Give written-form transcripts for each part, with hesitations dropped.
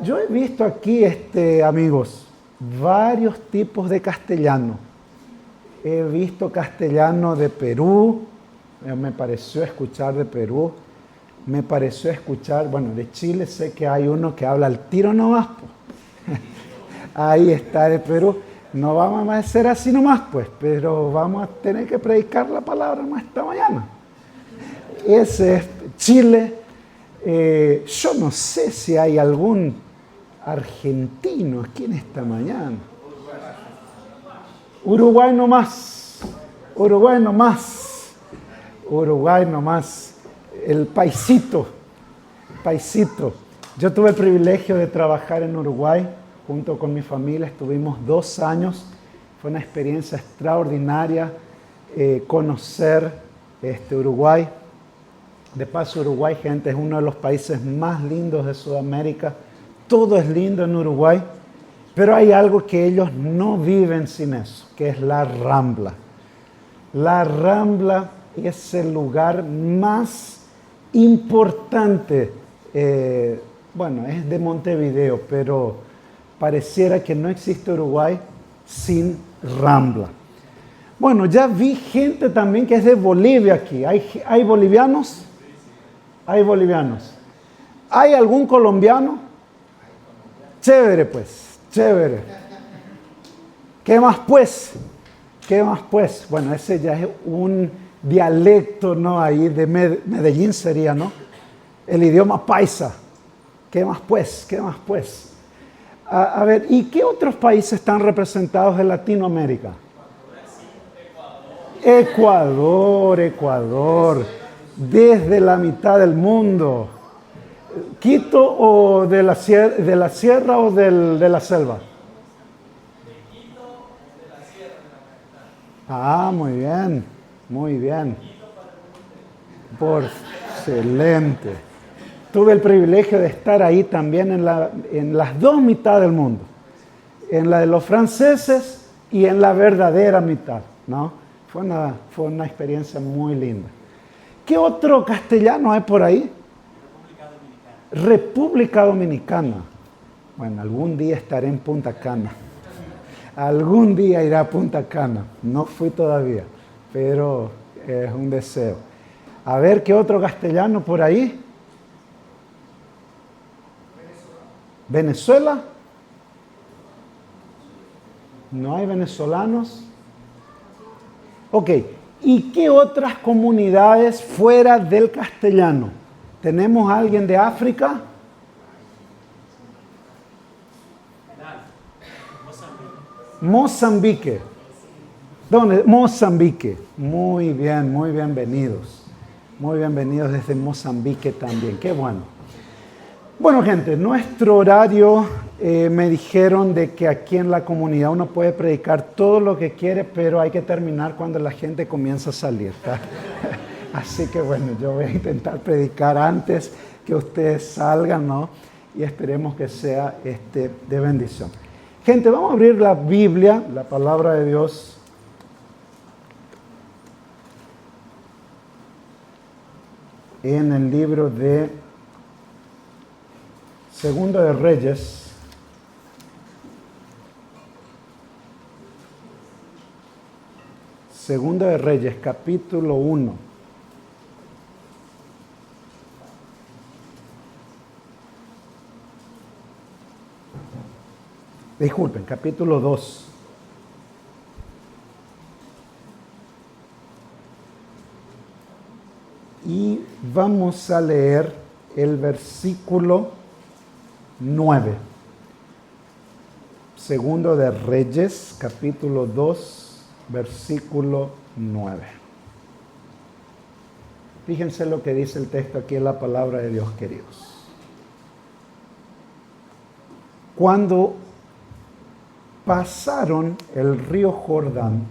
Yo he visto aquí, amigos, varios tipos de castellano. He visto castellano de Perú, me pareció escuchar de Perú, me pareció escuchar, bueno, de Chile sé que hay uno que habla al tiro nomás, pues. Ahí está de Perú. No vamos a hacer así nomás, pues, pero vamos a tener que predicar la palabra más esta mañana. Ese es Chile. Yo no sé si hay algún argentino aquí en esta mañana. Uruguay nomás. Uruguay nomás. Uruguay nomás. El paisito. Paisito. Yo tuve el privilegio de trabajar en Uruguay junto con mi familia. Estuvimos 2 años. Fue una experiencia extraordinaria conocer Uruguay. De paso, Uruguay, gente, es uno de los países más lindos de Sudamérica. Todo es lindo en Uruguay, pero hay algo que ellos no viven sin eso, que es la Rambla. La Rambla es el lugar más importante. Bueno, es de Montevideo, pero pareciera que no existe Uruguay sin Rambla. Bueno, ya vi gente también que es de Bolivia aquí. ¿Hay bolivianos? Hay bolivianos. ¿Hay algún colombiano? Chévere, pues, chévere. ¿Qué más, pues? ¿Qué más, pues? Bueno, ese ya es un dialecto, ¿no? Ahí de Medellín sería, ¿no? El idioma paisa. ¿Qué más, pues? ¿Qué más, pues? A ver, ¿y qué otros países están representados de Latinoamérica? Ecuador. Desde la mitad del mundo. ¿Quito o de la sierra o de la selva? De Quito, de la sierra, de la capital. Muy bien, muy bien. Excelente. Tuve el privilegio de estar ahí también en las 2 mitades del mundo. En la de los franceses y en la verdadera mitad, ¿no? Fue una experiencia muy linda. ¿Qué otro castellano hay por ahí? República Dominicana. Bueno, algún día estaré en Punta Cana. Algún día iré a Punta Cana. No fui todavía, pero es un deseo. A ver, ¿qué otro castellano por ahí? ¿Venezuela? ¿No hay venezolanos? Ok. ¿Y qué otras comunidades fuera del castellano? ¿Tenemos a alguien de África? Mozambique. ¿Dónde? Mozambique. Muy bien, muy bienvenidos. Muy bienvenidos desde Mozambique también. Qué bueno. Bueno, gente, nuestro horario, me dijeron de que aquí en la comunidad uno puede predicar todo lo que quiere, pero hay que terminar cuando la gente comienza a salir, ¿tá? Así que bueno, yo voy a intentar predicar antes que ustedes salgan, ¿no? Y esperemos que sea de bendición. Gente, vamos a abrir la Biblia, la palabra de Dios. En el libro de Segundo de Reyes. Segundo de Reyes, capítulo 1. Disculpen, capítulo 2. Y vamos a leer el versículo 9. Segundo de Reyes, capítulo 2, versículo 9. Fíjense lo que dice el texto aquí en la palabra de Dios, queridos. Cuando pasaron el río Jordán,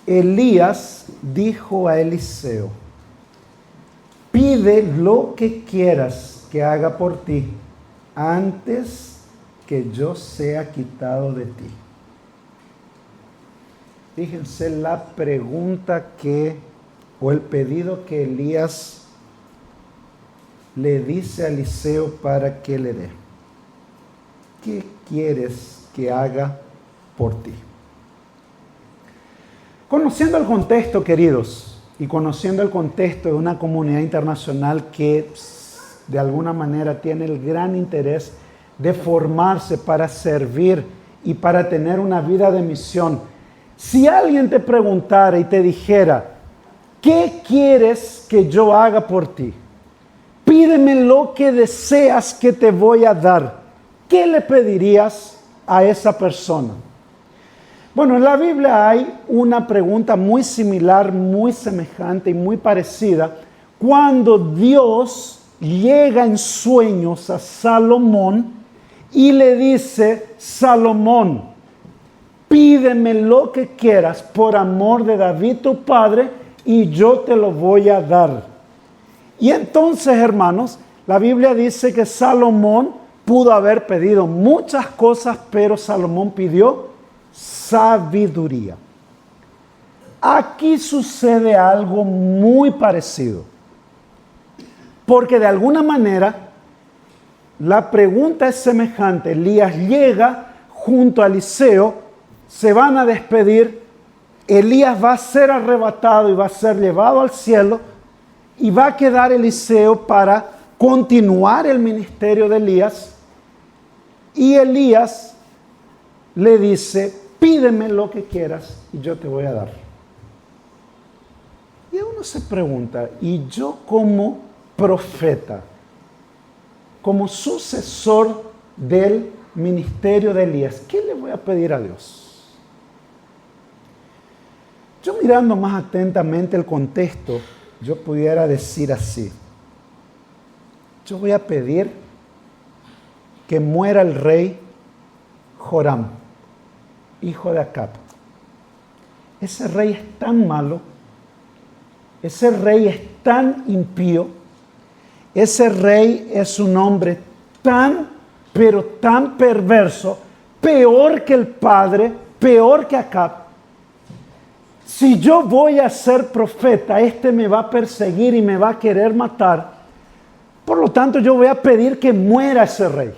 Elías dijo a Eliseo: pide lo que quieras que haga por ti antes que yo sea quitado de ti. Fíjense la pregunta o el pedido que Elías le dice a Eliseo para que le dé. ¿Qué quieres que haga por ti? Conociendo el contexto, queridos, y conociendo el contexto de una comunidad internacional que de alguna manera tiene el gran interés de formarse para servir y para tener una vida de misión, si alguien te preguntara y te dijera, ¿qué quieres que yo haga por ti? Pídeme lo que deseas que te voy a dar. ¿Qué le pedirías a esa persona? Bueno, en la Biblia hay una pregunta muy similar, muy semejante y muy parecida. Cuando Dios llega en sueños a Salomón y le dice, Salomón, pídeme lo que quieras por amor de David tu padre y yo te lo voy a dar. Y entonces, hermanos, la Biblia dice que Salomón pudo haber pedido muchas cosas, pero Salomón pidió sabiduría. Aquí sucede algo muy parecido, porque de alguna manera la pregunta es semejante. Elías llega junto a Eliseo, se van a despedir, Elías va a ser arrebatado y va a ser llevado al cielo y va a quedar Eliseo para continuar el ministerio de Elías. Y Elías le dice, pídeme lo que quieras y yo te voy a dar. Y uno se pregunta, ¿y yo como profeta, como sucesor del ministerio de Elías, qué le voy a pedir a Dios? Yo mirando más atentamente el contexto, yo pudiera decir así, yo voy a pedir que muera el rey Joram, hijo de Acab. Ese rey es tan malo, ese rey es tan impío, ese rey es un hombre tan, pero tan perverso, peor que el padre, peor que Acab. Si yo voy a ser profeta, este me va a perseguir y me va a querer matar. Por lo tanto, yo voy a pedir que muera ese rey.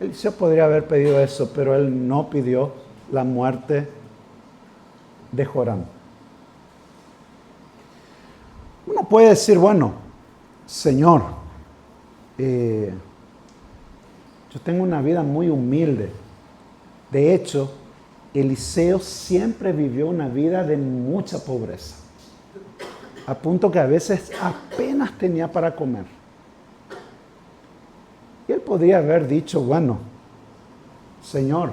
Eliseo podría haber pedido eso, pero él no pidió la muerte de Joram. Uno puede decir, bueno, Señor, yo tengo una vida muy humilde. De hecho, Eliseo siempre vivió una vida de mucha pobreza, a punto que a veces apenas tenía para comer. Y él podría haber dicho, bueno, Señor,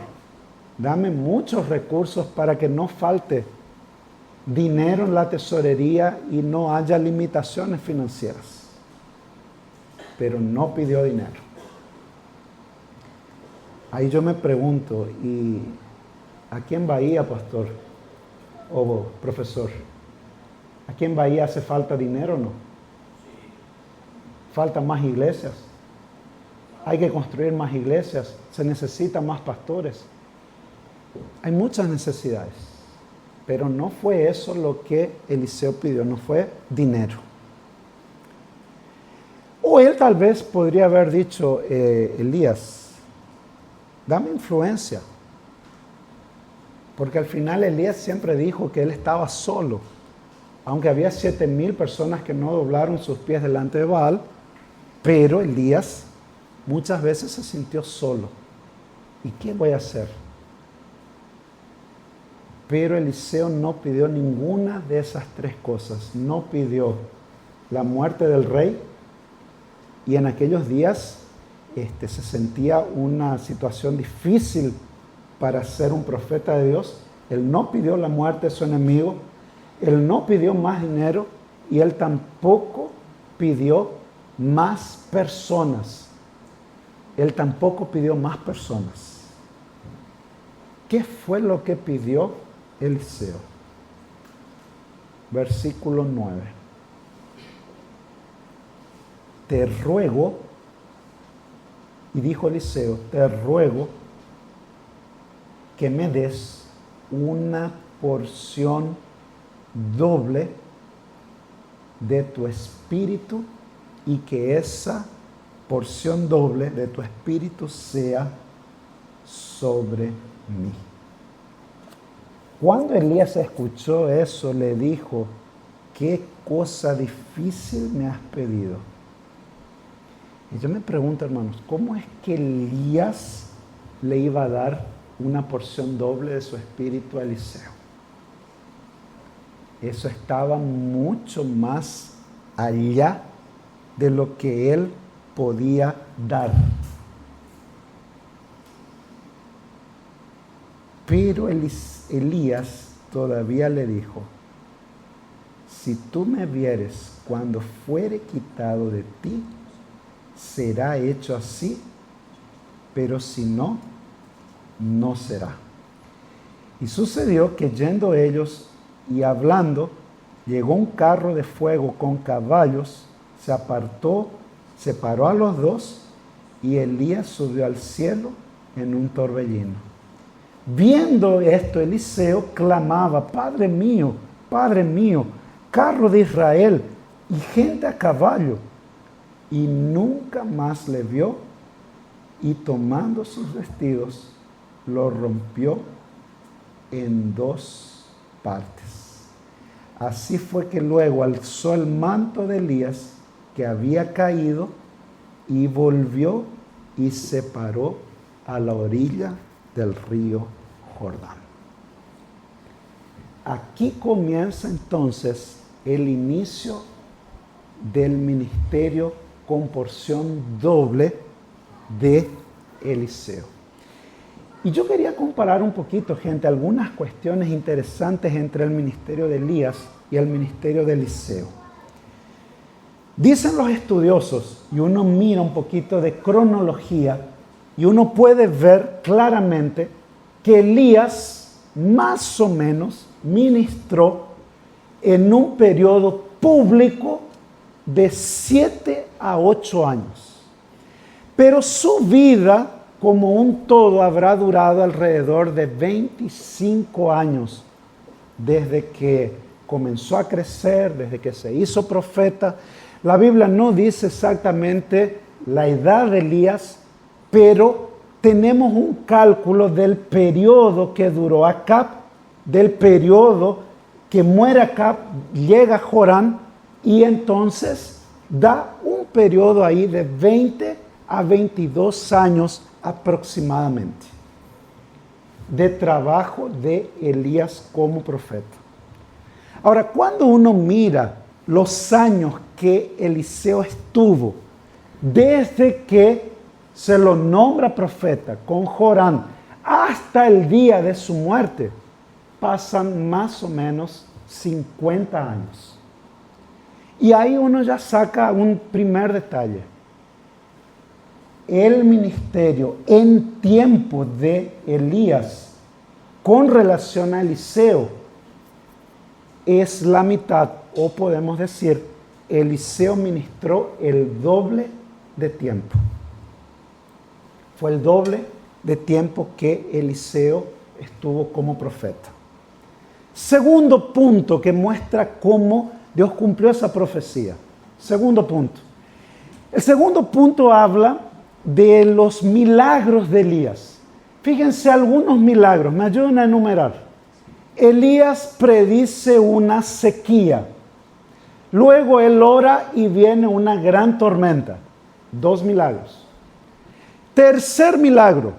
dame muchos recursos para que no falte dinero en la tesorería y no haya limitaciones financieras. Pero no pidió dinero. Ahí yo me pregunto, ¿y aquí en Bahía, pastor o profesor, aquí en Bahía hace falta dinero o no? ¿Faltan más iglesias? Hay que construir más iglesias, se necesitan más pastores. Hay muchas necesidades, pero no fue eso lo que Eliseo pidió, no fue dinero. O él tal vez podría haber dicho, Elías, dame influencia. Porque al final Elías siempre dijo que él estaba solo. Aunque había 7,000 personas que no doblaron sus pies delante de Baal, pero Elías muchas veces se sintió solo. ¿Y qué voy a hacer? Pero Eliseo no pidió ninguna de esas tres cosas. No pidió la muerte del rey. Y en aquellos días se sentía una situación difícil para ser un profeta de Dios. Él no pidió la muerte de su enemigo. Él no pidió más dinero. Y él tampoco pidió más personas. Él tampoco pidió más personas. ¿Qué fue lo que pidió Eliseo? Versículo 9. Te ruego, y dijo Eliseo, te ruego que me des una porción doble de tu espíritu y que esa porción doble de tu espíritu sea sobre mí. Cuando Elías escuchó eso, le dijo, qué cosa difícil me has pedido. Y yo me pregunto, hermanos, ¿cómo es que Elías le iba a dar una porción doble de su espíritu a Eliseo? Eso estaba mucho más allá de lo que él podía dar. Pero Elías todavía le dijo, si tú me vieres cuando fuere quitado de ti, será hecho así, pero si no, no será. Y sucedió que yendo ellos y hablando, llegó un carro de fuego con caballos, se apartó, separó a los dos, y Elías subió al cielo en un torbellino. Viendo esto, Eliseo clamaba, Padre mío, carro de Israel y gente a caballo. Y nunca más le vio, y tomando sus vestidos, lo rompió en dos partes. Así fue que luego alzó el manto de Elías, que había caído, y volvió y se paró a la orilla del río Jordán. Aquí comienza entonces el inicio del ministerio con porción doble de Eliseo. Y yo quería comparar un poquito, gente, algunas cuestiones interesantes entre el ministerio de Elías y el ministerio de Eliseo. Dicen los estudiosos, y uno mira un poquito de cronología, y uno puede ver claramente que Elías más o menos ministró en un periodo público de 7 a 8 años. Pero su vida como un todo habrá durado alrededor de 25 años, desde que comenzó a crecer, desde que se hizo profeta. La Biblia no dice exactamente la edad de Elías, pero tenemos un cálculo del periodo que duró Acab, del periodo que muere Acab, llega Joram, y entonces da un periodo ahí de 20 a 22 años aproximadamente de trabajo de Elías como profeta. Ahora, cuando uno mira los años que Eliseo estuvo, desde que se lo nombra profeta con Joram hasta el día de su muerte, pasan más o menos 50 años. Y ahí uno ya saca un primer detalle. El ministerio en tiempo de Elías con relación a Eliseo es la mitad, o podemos decir, Eliseo ministró el doble de tiempo. Fue el doble de tiempo que Eliseo estuvo como profeta. Segundo punto que muestra cómo Dios cumplió esa profecía. Segundo punto. El segundo punto habla de los milagros de Elías. Fíjense algunos milagros, me ayudan a enumerar. Elías predice una sequía. Luego él ora y viene una gran tormenta. 2 milagros. Tercer milagro.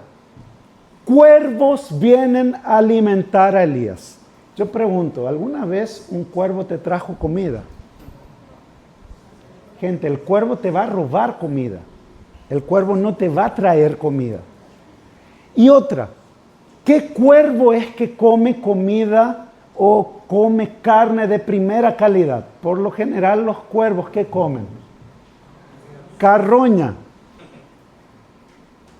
Cuervos vienen a alimentar a Elías. Yo pregunto, ¿alguna vez un cuervo te trajo comida? Gente, el cuervo te va a robar comida. El cuervo no te va a traer comida. Y otra, ¿qué cuervo es que come comida o come carne de primera calidad? Por lo general, los cuervos, ¿qué comen? Carroña.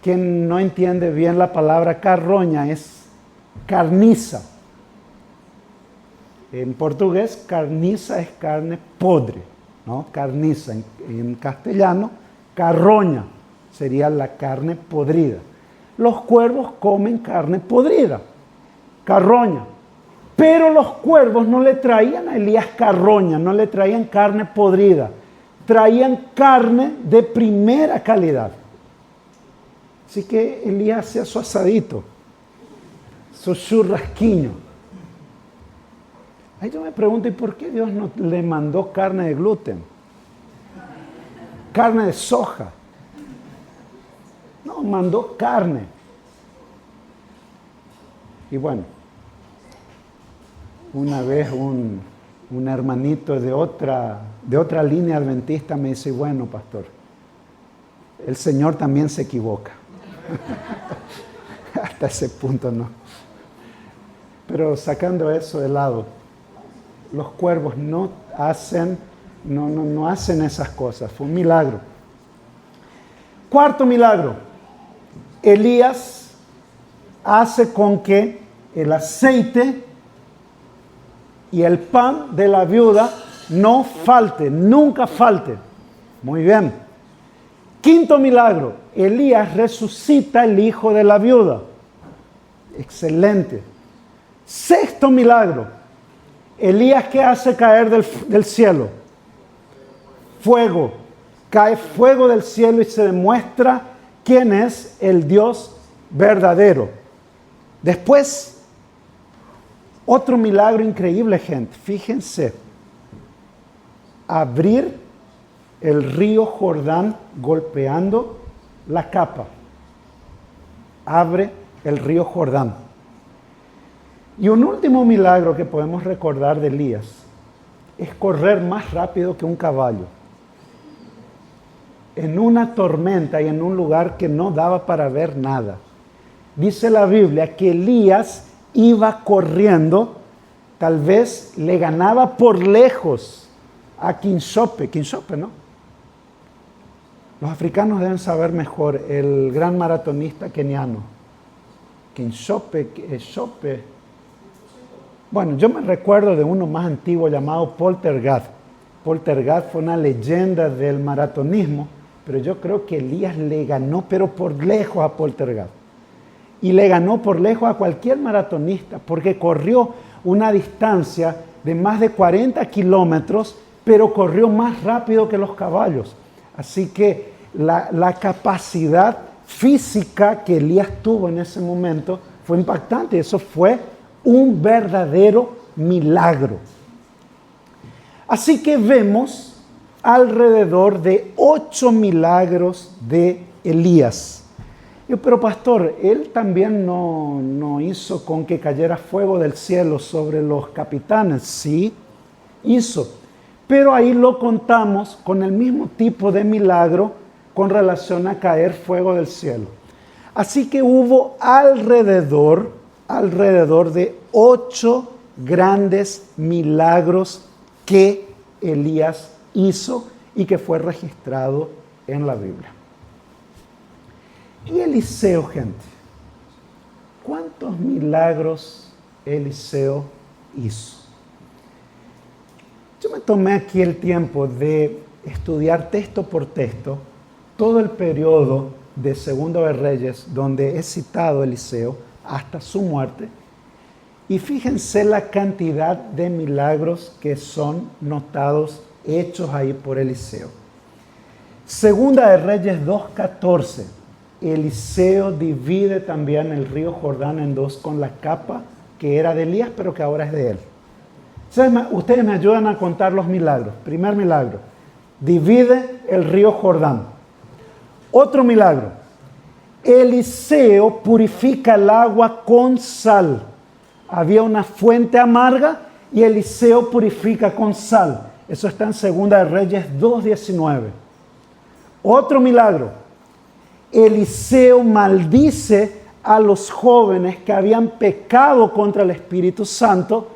Quien no entiende bien la palabra carroña es carniza. En portugués, carniza es carne podre, ¿no? Carniza en castellano, carroña sería la carne podrida. Los cuervos comen carne podrida, carroña. Pero los cuervos no le traían a Elías carroña, no le traían carne podrida. traían carne de primera calidad. Así que Elías hacía su asadito, su churrasquiño. Ahí yo me pregunto, ¿y por qué Dios no le mandó carne de gluten? Carne de soja. No, mandó carne. Y bueno, una vez un hermanito de otra línea adventista me dice, bueno, pastor, el Señor también se equivoca. Hasta ese punto no. Pero sacando eso de lado, los cuervos no hacen esas cosas. Fue un milagro. Cuarto milagro. Elías hace con que el aceite y el pan de la viuda no falte, nunca falte. Muy bien. Quinto milagro. Elías resucita el hijo de la viuda. Excelente. Sexto milagro. Elías, ¿qué hace caer del cielo? Fuego. Cae fuego del cielo y se demuestra quién es el Dios verdadero. Después, otro milagro increíble, gente. Fíjense. Abrir el río Jordán golpeando la capa. Abre el río Jordán. Y un último milagro que podemos recordar de Elías es correr más rápido que un caballo. En una tormenta y en un lugar que no daba para ver nada. Dice la Biblia que Elías iba corriendo, tal vez le ganaba por lejos a Kinshop, ¿no? Los africanos deben saber mejor, el gran maratonista keniano. Kinshop. Bueno, yo me recuerdo de uno más antiguo llamado Poltergeist. Poltergeist fue una leyenda del maratonismo, pero yo creo que Elías le ganó, pero por lejos a Poltergeist. Y le ganó por lejos a cualquier maratonista, porque corrió una distancia de más de 40 kilómetros, pero corrió más rápido que los caballos. Así que la capacidad física que Elías tuvo en ese momento fue impactante. Eso fue un verdadero milagro. Así que vemos alrededor de 8 milagros de Elías. Pero pastor, él también no hizo con que cayera fuego del cielo sobre los capitanes. Sí, hizo. Pero ahí lo contamos con el mismo tipo de milagro con relación a caer fuego del cielo. Así que hubo alrededor de 8 grandes milagros que Elías hizo y que fue registrado en la Biblia. Y Eliseo, gente, ¿cuántos milagros Eliseo hizo? Yo me tomé aquí el tiempo de estudiar texto por texto todo el periodo de Segundo de Reyes donde es citado Eliseo hasta su muerte. Y fíjense la cantidad de milagros que son notados, hechos ahí por Eliseo. Segunda de Reyes 2:14. Eliseo divide también el río Jordán en dos con la capa que era de Elías, pero que ahora es de él. Ustedes me ayudan a contar los milagros. Primer milagro, divide el río Jordán. Otro milagro, Eliseo purifica el agua con sal. Había una fuente amarga y Eliseo purifica con sal. Eso está en Segunda de Reyes 2:19. Otro milagro, Eliseo maldice a los jóvenes que habían pecado contra el Espíritu Santo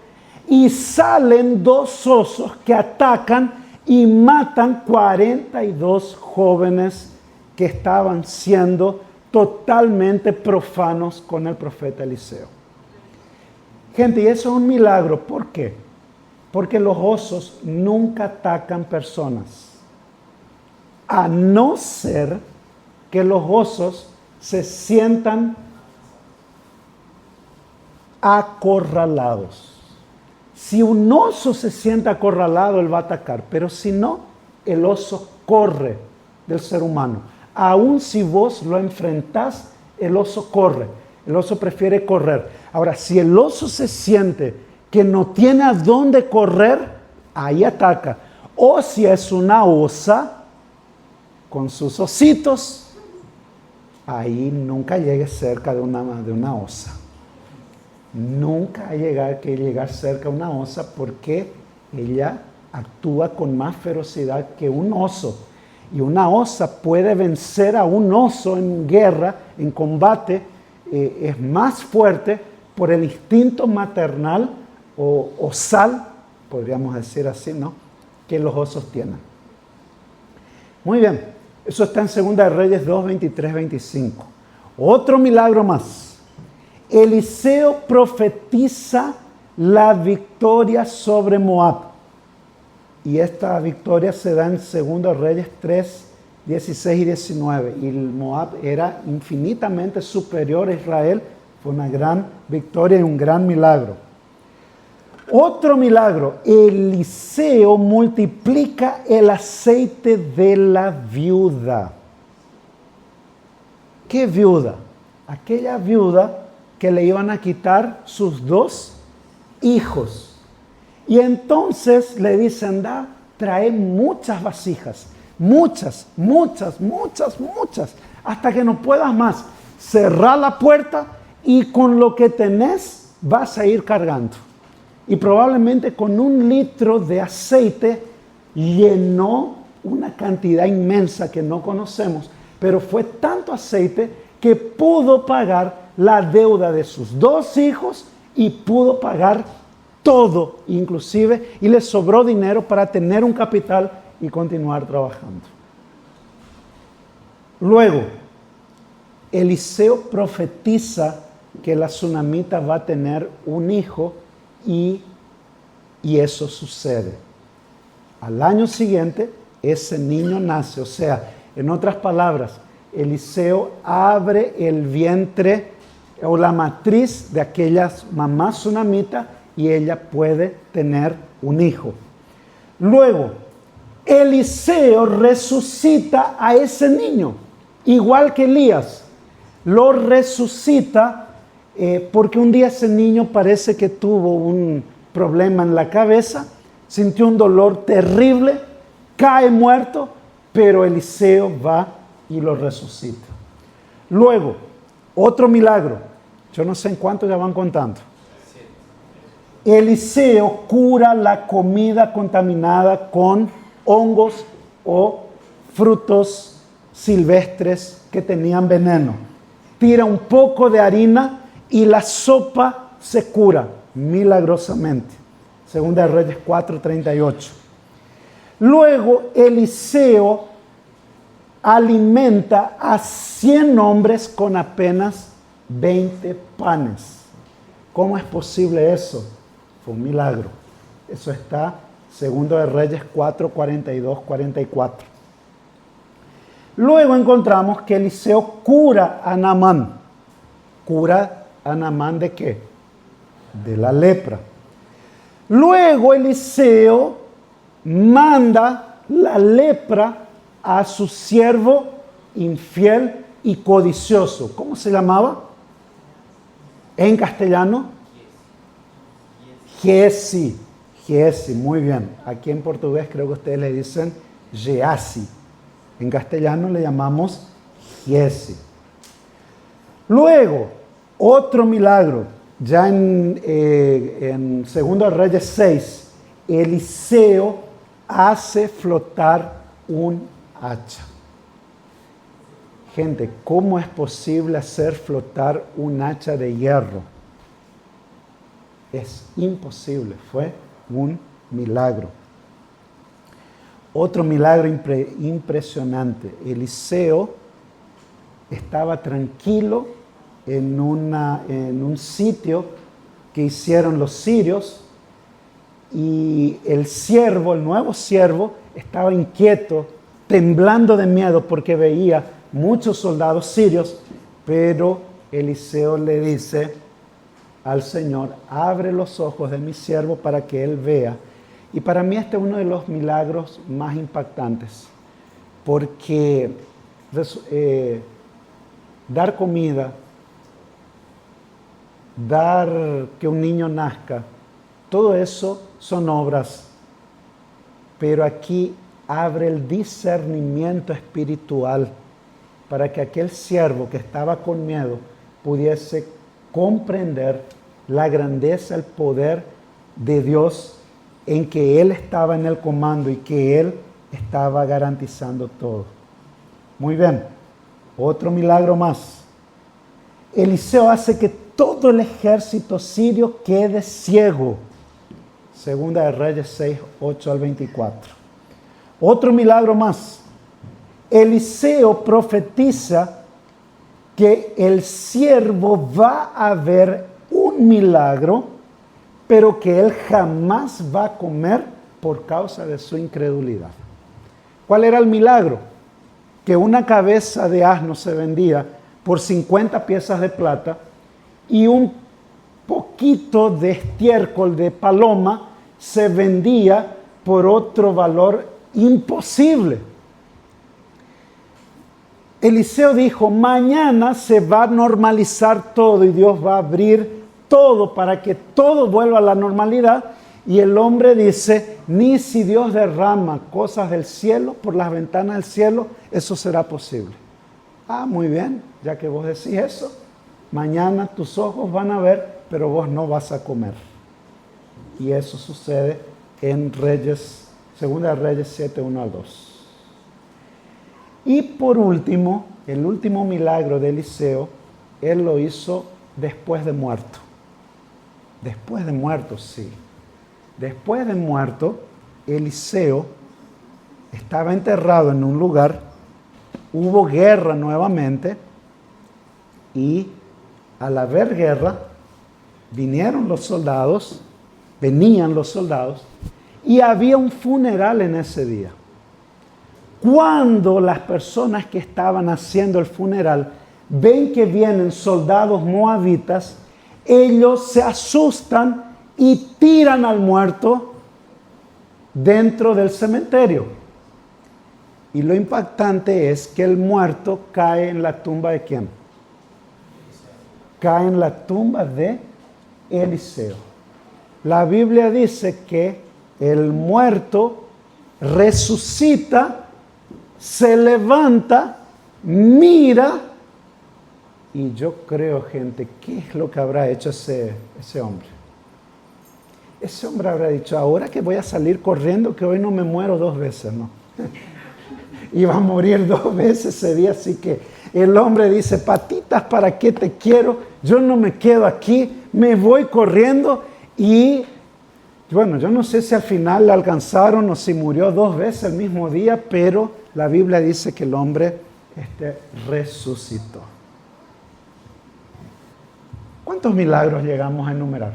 y salen 2 osos que atacan y matan 42 jóvenes que estaban siendo totalmente profanos con el profeta Eliseo. Gente, y eso es un milagro. ¿Por qué? Porque los osos nunca atacan personas, a no ser que los osos se sientan acorralados. Si un oso se siente acorralado, él va a atacar, pero si no, el oso corre del ser humano. Aun si vos lo enfrentás, el oso corre. El oso prefiere correr. Ahora, si el oso se siente que no tiene a dónde correr, ahí ataca. O si es una osa, con sus ositos, ahí nunca llegue cerca de una osa. Nunca hay que llegar cerca de una osa porque ella actúa con más ferocidad que un oso. Y una osa puede vencer a un oso en guerra, en combate, es más fuerte por el instinto maternal o osal, podríamos decir así, ¿no?, que los osos tienen. Muy bien, eso está en 2 de Reyes 2, 23, 25. Otro milagro más. Eliseo profetiza la victoria sobre Moab. Y esta victoria se da en 2 Reyes 3, 16 y 19. Y Moab era infinitamente superior a Israel. Fue una gran victoria y un gran milagro. Otro milagro. Eliseo multiplica el aceite de la viuda. ¿Qué viuda? Aquella viuda que le iban a quitar sus 2 hijos. Y entonces le dicen, anda, trae muchas vasijas, muchas, hasta que no puedas más. Cerrá la puerta y con lo que tenés vas a ir cargando. Y probablemente con 1 litro de aceite llenó una cantidad inmensa que no conocemos, pero fue tanto aceite que pudo pagar la deuda de sus 2 hijos y pudo pagar todo, inclusive, y le sobró dinero para tener un capital y continuar trabajando. Luego, Eliseo profetiza que la tsunamita va a tener un hijo y eso sucede. Al año siguiente, ese niño nace. O sea, en otras palabras, Eliseo abre el vientre o la matriz de aquella mamá tsunamita y ella puede tener un hijo. Luego, Eliseo resucita a ese niño, igual que Elías. Lo resucita porque un día ese niño parece que tuvo un problema en la cabeza, sintió un dolor terrible, cae muerto, pero Eliseo va y lo resucita. Luego, otro milagro. Yo no sé en cuánto ya van contando. Eliseo cura la comida contaminada con hongos o frutos silvestres que tenían veneno. Tira un poco de harina y la sopa se cura milagrosamente. 2 de Reyes 4:38. Luego Eliseo alimenta a 100 hombres con apenas 20 panes. ¿Cómo es posible eso? Fue un milagro. Eso está 2 de Reyes 4, 42, 44. Luego encontramos que Eliseo cura a Naamán. ¿Cura a Naamán de qué? De la lepra. Luego Eliseo manda la lepra a su siervo infiel y codicioso. ¿Cómo se llamaba? En castellano, Giezi. Giezi, muy bien. Aquí en portugués creo que ustedes le dicen Geasi. En castellano le llamamos Giezi. Luego, otro milagro. Ya en 2 Reyes 6, Eliseo hace flotar un hacha. Gente, ¿cómo es posible hacer flotar un hacha de hierro? Es imposible, fue un milagro. Otro milagro impresionante. Eliseo estaba tranquilo en un sitio que hicieron los sirios y el nuevo siervo, estaba inquieto, temblando de miedo porque veía muchos soldados sirios, pero Eliseo le dice al Señor, abre los ojos de mi siervo para que él vea. Y para mí este es uno de los milagros más impactantes, porque dar comida, dar que un niño nazca, todo eso son obras, pero aquí abre el discernimiento espiritual para que aquel siervo que estaba con miedo pudiese comprender la grandeza, el poder de Dios en que Él estaba en el comando y que Él estaba garantizando todo. Muy bien, otro milagro más. Eliseo hace que todo el ejército sirio quede ciego. Segunda de Reyes 6, 8 al 24. Otro milagro más. Eliseo profetiza que el siervo va a ver un milagro, pero que él jamás va a comer por causa de su incredulidad. ¿Cuál era el milagro? Que una cabeza de asno se vendía por 50 piezas de plata y un poquito de estiércol de paloma se vendía por otro valor imposible. Eliseo dijo, mañana se va a normalizar todo y Dios va a abrir todo para que todo vuelva a la normalidad. Y el hombre dice, ni si Dios derrama cosas del cielo, por las ventanas del cielo, eso será posible. Ah, muy bien, ya que vos decís eso, mañana tus ojos van a ver, pero vos no vas a comer. Y eso sucede en Reyes, Segunda de Reyes 7, 1 al 2. Y por último, el último milagro de Eliseo, él lo hizo después de muerto. Después de muerto, sí. Después de muerto, Eliseo estaba enterrado en un lugar, hubo guerra nuevamente, y al haber guerra, venían los soldados, y había un funeral en ese día. Cuando las personas que estaban haciendo el funeral ven que vienen soldados moabitas, ellos se asustan y tiran al muerto dentro del cementerio. Y lo impactante es que el muerto cae en la tumba ¿de quién? Cae en la tumba de Eliseo. La Biblia dice que el muerto resucita, se levanta, mira, y yo creo, gente, ¿qué es lo que habrá hecho ese hombre? Ese hombre habrá dicho, ahora que voy a salir corriendo, que hoy no me muero 2 veces, ¿no? Iba a morir 2 veces ese día, así que el hombre dice, patitas, ¿para qué te quiero? Yo no me quedo aquí, me voy corriendo. Y bueno, yo no sé si al final le alcanzaron o si murió 2 veces el mismo día, pero la Biblia dice que el hombre resucitó. ¿Cuántos milagros llegamos a enumerar?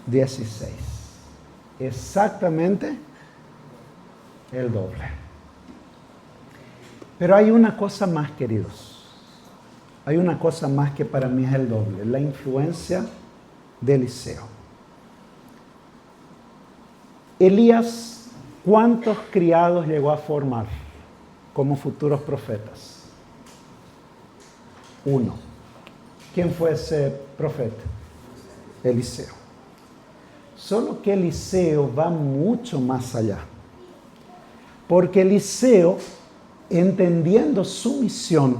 16. Exactamente el doble. Pero hay una cosa más, queridos. Hay una cosa más que para mí es el doble. La influencia de Eliseo. Elías, ¿cuántos criados llegó a formar como futuros profetas? 1. ¿Quién fue ese profeta? Eliseo. Solo que Eliseo va mucho más allá. Porque Eliseo, entendiendo su misión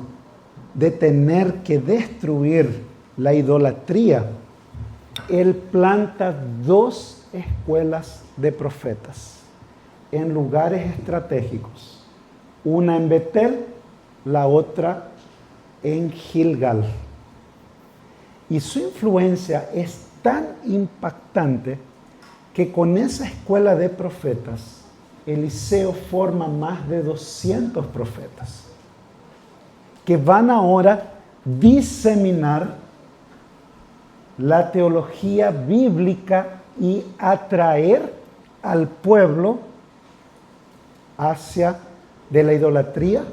de tener que destruir la idolatría, él planta 2 escuelas de profetas en lugares estratégicos. Una en Betel, la otra en Gilgal. Y su influencia es tan impactante que con esa escuela de profetas, Eliseo forma más de 200 profetas que van ahora a diseminar la teología bíblica y atraer al pueblo hacia de la idolatría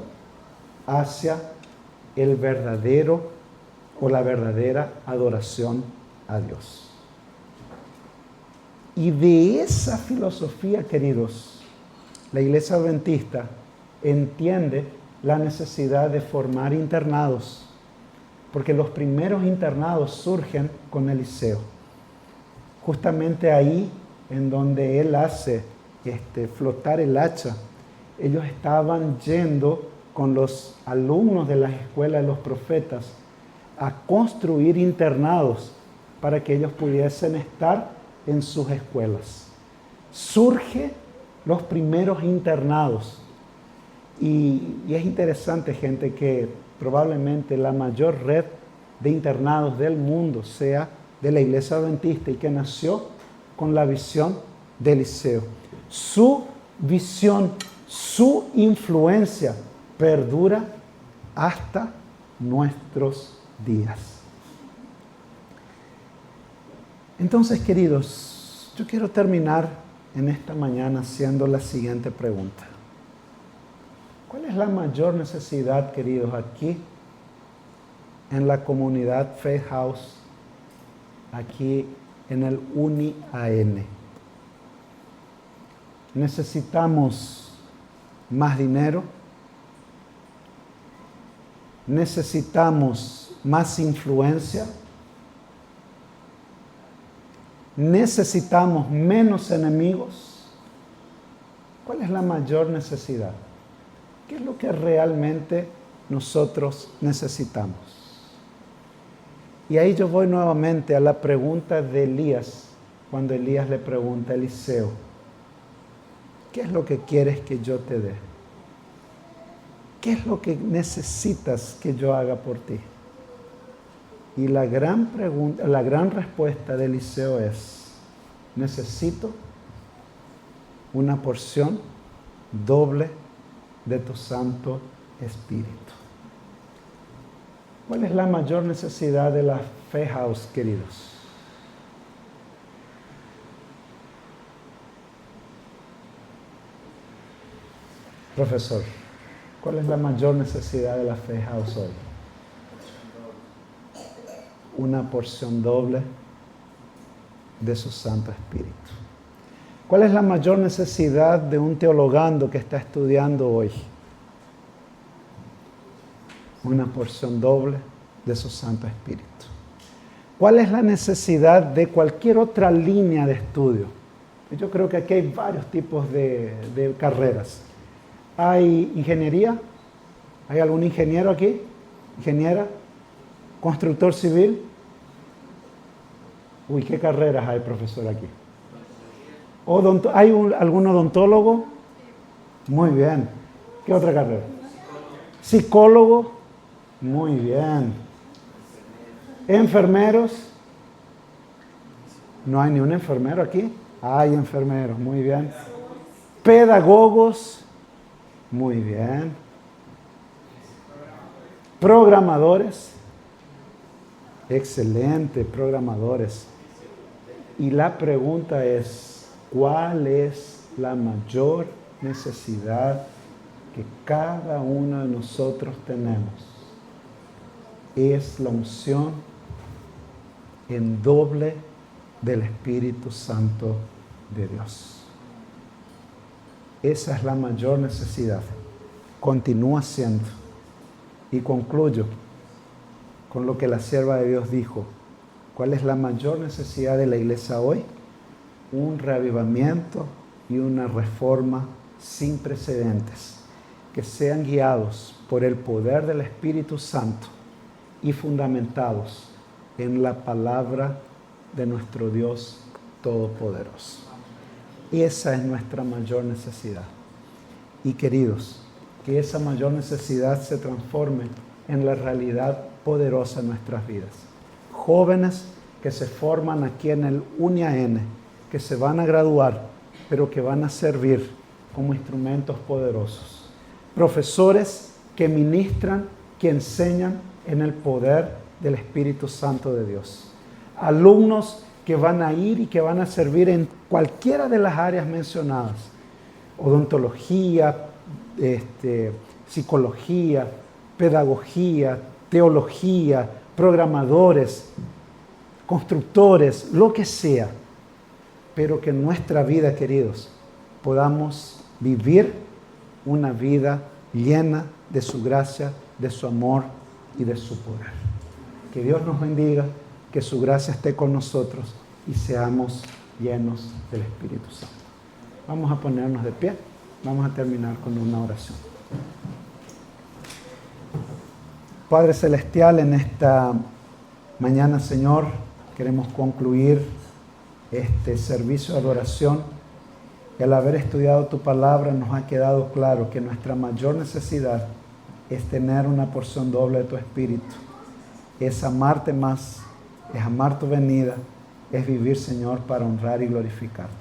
hacia el verdadero o la verdadera adoración a Dios. Y de esa filosofía, queridos, la Iglesia Adventista entiende la necesidad de formar internados, porque los primeros internados surgen con Eliseo. Justamente ahí, en donde él hace flotar el hacha, ellos estaban yendo con los alumnos de las escuelas de los profetas a construir internados para que ellos pudiesen estar en sus escuelas. Surgen los primeros internados. Y es interesante, gente, que probablemente la mayor red de internados del mundo sea de la Iglesia Adventista y que nació con la visión de Eliseo. Su visión, su influencia perdura hasta nuestros días. Entonces, queridos, yo quiero terminar en esta mañana haciendo la siguiente pregunta. ¿Cuál es la mayor necesidad, queridos, aquí en la comunidad Faith House, aquí en el UniAN? ¿Necesitamos más dinero? ¿Necesitamos más influencia? ¿Necesitamos menos enemigos? ¿Cuál es la mayor necesidad? ¿Qué es lo que realmente nosotros necesitamos? Y ahí yo voy nuevamente a la pregunta de Elías, cuando Elías le pregunta a Eliseo, ¿qué es lo que quieres que yo te dé? ¿Qué es lo que necesitas que yo haga por ti? Y la gran respuesta de Eliseo es, necesito una porción doble de tu Santo Espíritu. ¿Cuál es la mayor necesidad de la Faith House, queridos? Profesor, ¿cuál es la mayor necesidad de la Faith House hoy? Una porción doble de su Santo Espíritu. ¿Cuál es la mayor necesidad de un teologando que está estudiando hoy? Una porción doble de su Santo Espíritu. ¿Cuál es la necesidad de cualquier otra línea de estudio? Yo creo que aquí hay varios tipos de carreras. ¿Hay ingeniería? ¿Hay algún ingeniero aquí? ¿Ingeniera? ¿Constructor civil? Uy, ¿qué carreras hay, profesor, aquí? ¿Hay algún odontólogo? Muy bien. ¿Qué otra carrera? ¿Psicólogo? Muy bien. ¿Enfermeros? ¿No hay ni un enfermero aquí? Hay enfermeros, muy bien. ¿Pedagogos? Muy bien. ¿Programadores? Excelente, programadores. Y la pregunta es, ¿cuál es la mayor necesidad que cada uno de nosotros tenemos? Es la unción en doble del Espíritu Santo de Dios. Esa es la mayor necesidad. Continúa siendo. Y concluyo con lo que la sierva de Dios dijo. ¿Cuál es la mayor necesidad de la iglesia hoy? Un reavivamiento y una reforma sin precedentes, que sean guiados por el poder del Espíritu Santo y fundamentados en la palabra de nuestro Dios Todopoderoso. Esa es nuestra mayor necesidad. Y queridos, que esa mayor necesidad se transforme en la realidad poderosa en nuestras vidas. Jóvenes que se forman aquí en el UniAN, que se van a graduar, pero que van a servir como instrumentos poderosos. Profesores que ministran, que enseñan en el poder del Espíritu Santo de Dios. Alumnos que van a ir y que van a servir en cualquiera de las áreas mencionadas. Odontología, psicología, pedagogía, teología, programadores, constructores, lo que sea. pero que en nuestra vida, queridos, podamos vivir una vida llena de su gracia, de su amor y de su poder. Que Dios nos bendiga, que su gracia esté con nosotros y seamos llenos del Espíritu Santo. Vamos a ponernos de pie, vamos a terminar con una oración. Padre Celestial, en esta mañana, Señor, queremos concluir este servicio de adoración. Y al haber estudiado tu palabra nos ha quedado claro que nuestra mayor necesidad es tener una porción doble de tu Espíritu. Es amarte más, es amar tu venida, es vivir, Señor, para honrar y glorificarte.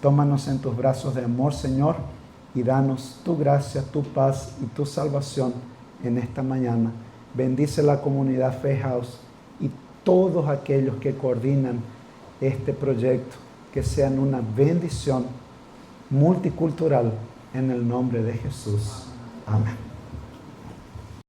Tómanos en tus brazos de amor, Señor, y danos tu gracia, tu paz y tu salvación en esta mañana. Bendice la comunidad Faith House y todos aquellos que coordinan este proyecto, que sean una bendición multicultural en el nombre de Jesús. Amén.